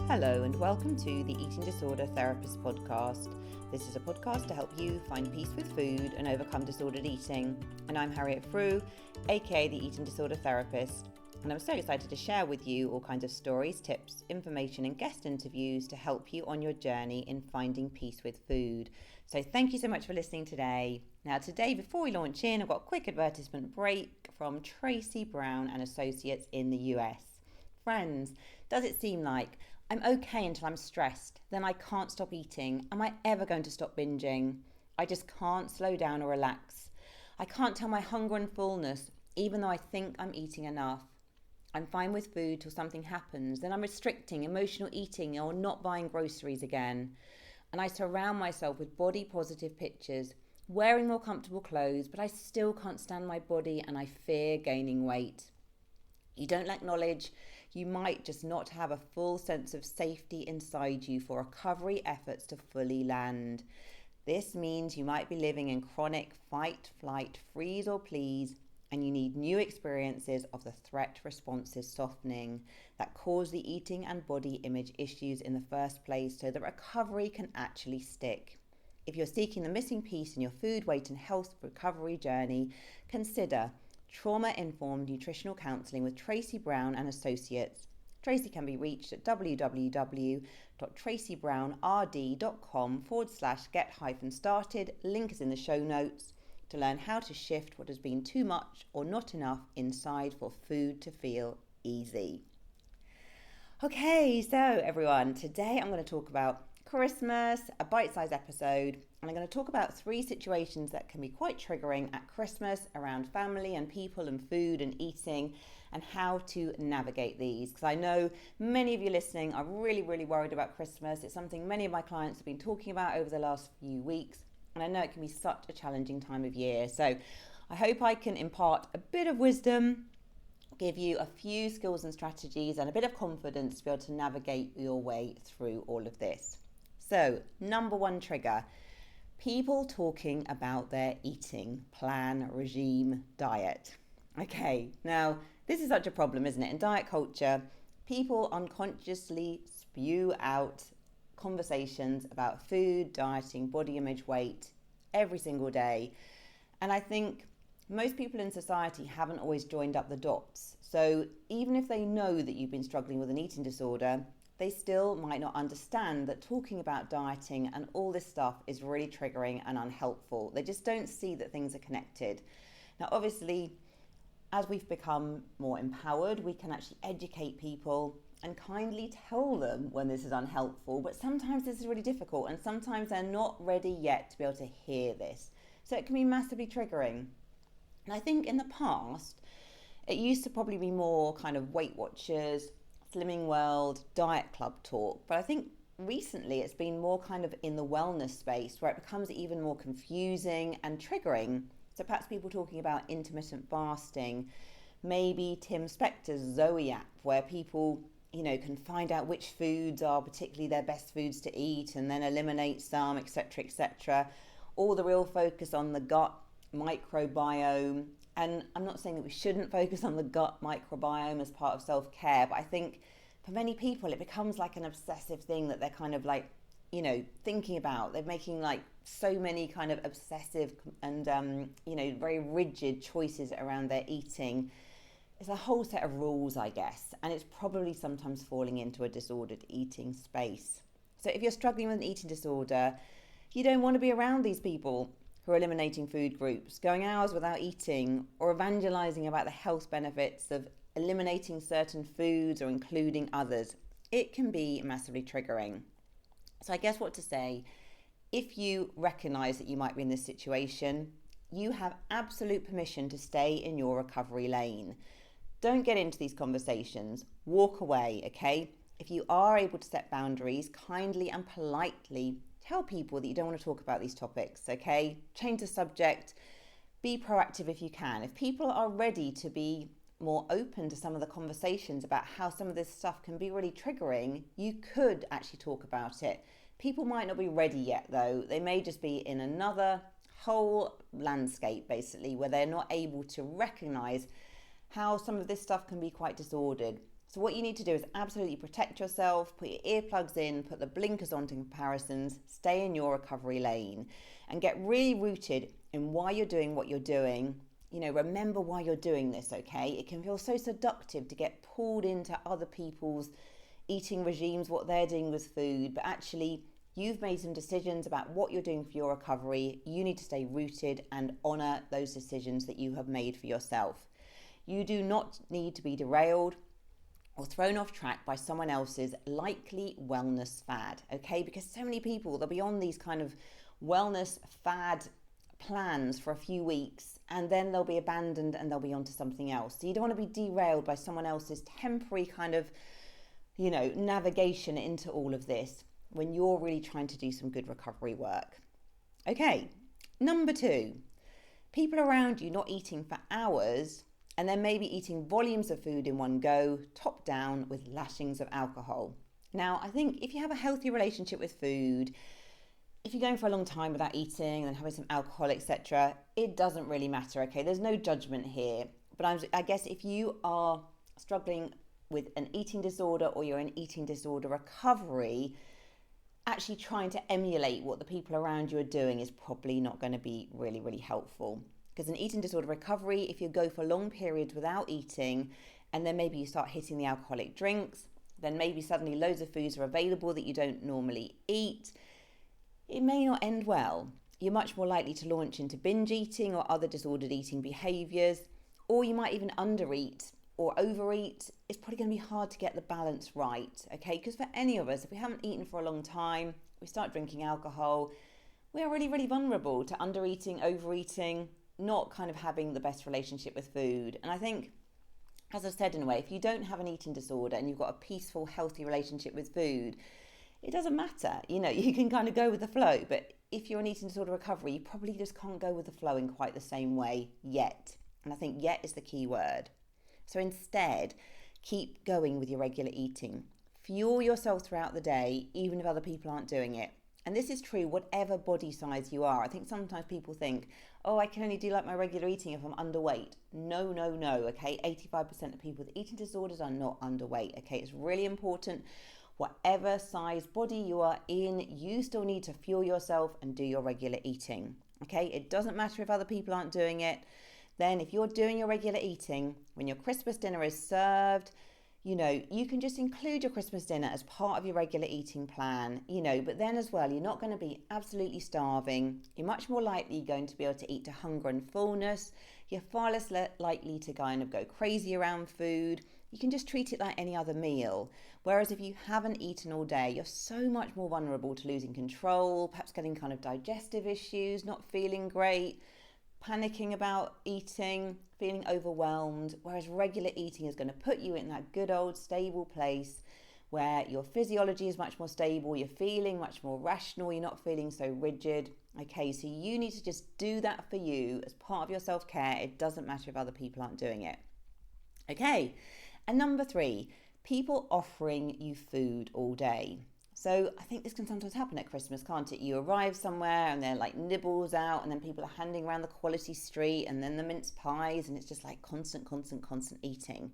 Hello and welcome to the Eating Disorder Therapist podcast. This is a podcast to help you find peace with food and overcome disordered eating. And I'm Harriet Frew, aka the Eating Disorder Therapist. And I'm so excited to share with you all kinds of stories, tips, information and guest interviews to help you on your journey in finding peace with food. So thank you so much for listening today. Now today, before we launch in, I've got a quick advertisement break from Tracy Brown and Associates in the US. Friends, does it seem like I'm okay until I'm stressed, then I can't stop eating? Am I ever going to stop binging? I just can't slow down or relax. I can't tell my hunger and fullness, even though I think I'm eating enough. I'm fine with food till something happens, then I'm restricting emotional eating or not buying groceries again. And I surround myself with body positive pictures, wearing more comfortable clothes, but I still can't stand my body and I fear gaining weight. You don't acknowledge you might just not have a full sense of safety inside you for recovery efforts to fully land. This means you might be living in chronic fight, flight, freeze or please, and you need new experiences of the threat responses softening that cause the eating and body image issues in the first place so that recovery can actually stick. If you're seeking the missing piece in your food, weight and health recovery journey, consider Trauma-Informed Nutritional Counselling with Tracy Brown and Associates. Tracy can be reached at www.tracybrownrd.com/get-started. Link is in the show notes to learn how to shift what has been too much or not enough inside for food to feel easy. Okay, so everyone, today I'm going to talk about Christmas, a bite-sized episode, and I'm going to talk about 3 situations that can be quite triggering at Christmas around family and people and food and eating and how to navigate these. Because I know many of you listening are really worried about Christmas. It's something many of my clients have been talking about over the last few weeks, and I know it can be such a challenging time of year. So I hope I can impart a bit of wisdom, give you a few skills and strategies and a bit of confidence to be able to navigate your way through all of this. So, number 1 trigger, people talking about their eating plan, regime, diet. Okay, now this is such a problem, isn't it? In diet culture, people unconsciously spew out conversations about food, dieting, body image, weight every single day. And I think most people in society haven't always joined up the dots. So even if they know that you've been struggling with an eating disorder, they still might not understand that talking about dieting and all this stuff is really triggering and unhelpful. They just don't see that things are connected. Now, obviously, as we've become more empowered, we can actually educate people and kindly tell them when this is unhelpful, but sometimes this is really difficult and sometimes they're not ready yet to be able to hear this. So it can be massively triggering. And I think in the past, it used to probably be more kind of Weight Watchers, Slimming World, Diet Club talk, but I think recently it's been more kind of in the wellness space where it becomes even more confusing and triggering. So perhaps people talking about intermittent fasting, maybe Tim Spector's Zoe app where people, can find out which foods are particularly their best foods to eat and then eliminate some, etc. All the real focus on the gut microbiome. And I'm not saying that we shouldn't focus on the gut microbiome as part of self-care, but I think for many people it becomes like an obsessive thing that they're kind of like, thinking about. They're making like so many kind of obsessive and, very rigid choices around their eating. It's a whole set of rules, I guess, and it's probably sometimes falling into a disordered eating space. So if you're struggling with an eating disorder, you don't want to be around these people who are eliminating food groups, going hours without eating, or evangelizing about the health benefits of eliminating certain foods or including others. It can be massively triggering. So I guess what to say, if you recognize that you might be in this situation, you have absolute permission to stay in your recovery lane. Don't get into these conversations. Walk away, okay? If you are able to set boundaries, kindly and politely tell people that you don't want to talk about these topics, okay? Change the subject. Be proactive if you can. If people are ready to be more open to some of the conversations about how some of this stuff can be really triggering, you could actually talk about it. People might not be ready yet, though. They may just be in another whole landscape, basically, where they're not able to recognize how some of this stuff can be quite disordered. So what you need to do is absolutely protect yourself, put your earplugs in, put the blinkers on to comparisons, stay in your recovery lane, and get really rooted in why you're doing what you're doing. Remember why you're doing this, okay? It can feel so seductive to get pulled into other people's eating regimes, what they're doing with food, but actually you've made some decisions about what you're doing for your recovery. You need to stay rooted and honour those decisions that you have made for yourself. You do not need to be derailed or thrown off track by someone else's likely wellness fad, okay? Because so many people, they'll be on these kind of wellness fad plans for a few weeks and then they'll be abandoned and they'll be onto something else. So you don't want to be derailed by someone else's temporary kind of, navigation into all of this when you're really trying to do some good recovery work. Okay, number 2, people around you not eating for hours and then maybe eating volumes of food in one go, top down with lashings of alcohol. Now, I think if you have a healthy relationship with food, if you're going for a long time without eating and then having some alcohol, etc., it doesn't really matter, okay? There's no judgment here. But I guess if you are struggling with an eating disorder or you're in eating disorder recovery, actually trying to emulate what the people around you are doing is probably not going to be really, really helpful. Because in eating disorder recovery, if you go for long periods without eating and then maybe you start hitting the alcoholic drinks, then maybe suddenly loads of foods are available that you don't normally eat, it may not end well. You're much more likely to launch into binge eating or other disordered eating behaviours, or you might even undereat or overeat. It's probably going to be hard to get the balance right, okay? Because for any of us, if we haven't eaten for a long time, we start drinking alcohol, we are really, really vulnerable to undereating, overeating, not kind of having the best relationship with food. And I think, as I've said in a way, if you don't have an eating disorder and you've got a peaceful, healthy relationship with food, it doesn't matter. You can kind of go with the flow. But if you're in eating disorder recovery, you probably just can't go with the flow in quite the same way yet. And I think yet is the key word. So instead, keep going with your regular eating. Fuel yourself throughout the day, even if other people aren't doing it. And this is true whatever body size you are. I think sometimes people think, I can only do like my regular eating if I'm underweight. No, okay? 85% of people with eating disorders are not underweight, okay? It's really important. Whatever size body you are in, you still need to fuel yourself and do your regular eating, okay? It doesn't matter if other people aren't doing it. Then if you're doing your regular eating, when your Christmas dinner is served, you can just include your Christmas dinner as part of your regular eating plan, but then as well, you're not going to be absolutely starving. You're much more likely going to be able to eat to hunger and fullness. You're far less likely to kind of go crazy around food. You can just treat it like any other meal. Whereas if you haven't eaten all day, you're so much more vulnerable to losing control, perhaps getting kind of digestive issues, not feeling great, panicking about eating, feeling overwhelmed. Whereas regular eating is going to put you in that good old stable place where your physiology is much more stable, you're feeling much more rational, you're not feeling so rigid. Okay, so you need to just do that for you as part of your self-care. It doesn't matter if other people aren't doing it. Okay. And number 3, people offering you food all day. So I think this can sometimes happen at Christmas, can't it? You arrive somewhere and they're like nibbles out and then people are handing around the quality street and then the mince pies and it's just like constant eating.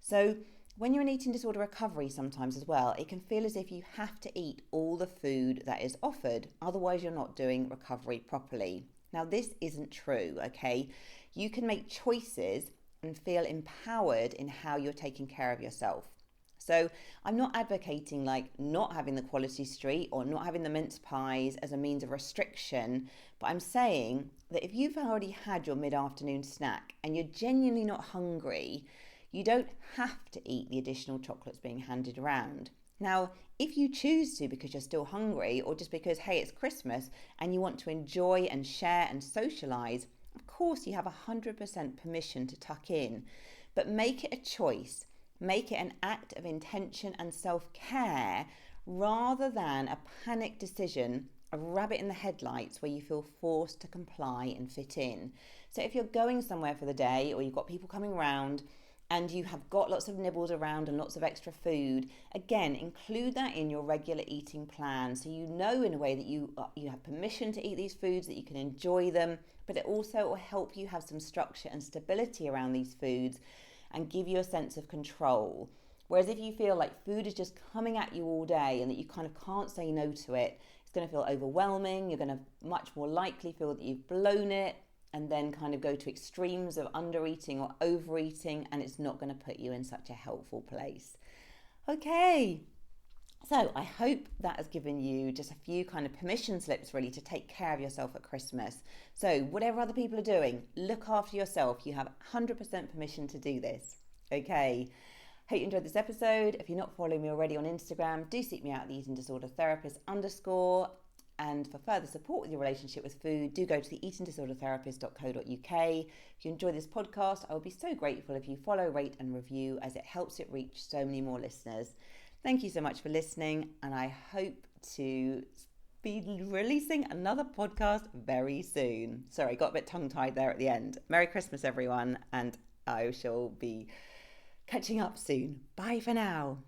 So when you're in eating disorder recovery sometimes as well, it can feel as if you have to eat all the food that is offered. Otherwise, you're not doing recovery properly. Now, this isn't true, okay? You can make choices and feel empowered in how you're taking care of yourself. So I'm not advocating like not having the quality street or not having the mince pies as a means of restriction, but I'm saying that if you've already had your mid-afternoon snack and you're genuinely not hungry, you don't have to eat the additional chocolates being handed around. Now, if you choose to because you're still hungry or just because, hey, it's Christmas and you want to enjoy and share and socialize, of course, you have 100% permission to tuck in, but make it a choice. Make it an act of intention and self-care rather than a panic decision, a rabbit in the headlights where you feel forced to comply and fit in. So if you're going somewhere for the day or you've got people coming around and you have got lots of nibbles around and lots of extra food, again, include that in your regular eating plan so you know in a way that you have permission to eat these foods, that you can enjoy them, but it also will help you have some structure and stability around these foods and give you a sense of control. Whereas if you feel like food is just coming at you all day and that you kind of can't say no to it, it's going to feel overwhelming. You're going to much more likely feel that you've blown it and then kind of go to extremes of undereating or overeating, and it's not going to put you in such a helpful place. Okay, so I hope that has given you just a few kind of permission slips really to take care of yourself at Christmas. So whatever other people are doing, look after yourself. You have 100% permission to do this. Okay. Hope you enjoyed this episode. If you're not following me already on Instagram, do seek me out at the Eating Disorder Therapist _. And for further support with your relationship with food, do go to the eatingdisordertherapist.co.uk. If you enjoy this podcast, I would be so grateful if you follow, rate and review, as it helps it reach so many more listeners. Thank you so much for listening, and I hope to be releasing another podcast very soon. Sorry, got a bit tongue-tied there at the end. Merry Christmas, everyone, and I shall be catching up soon. Bye for now.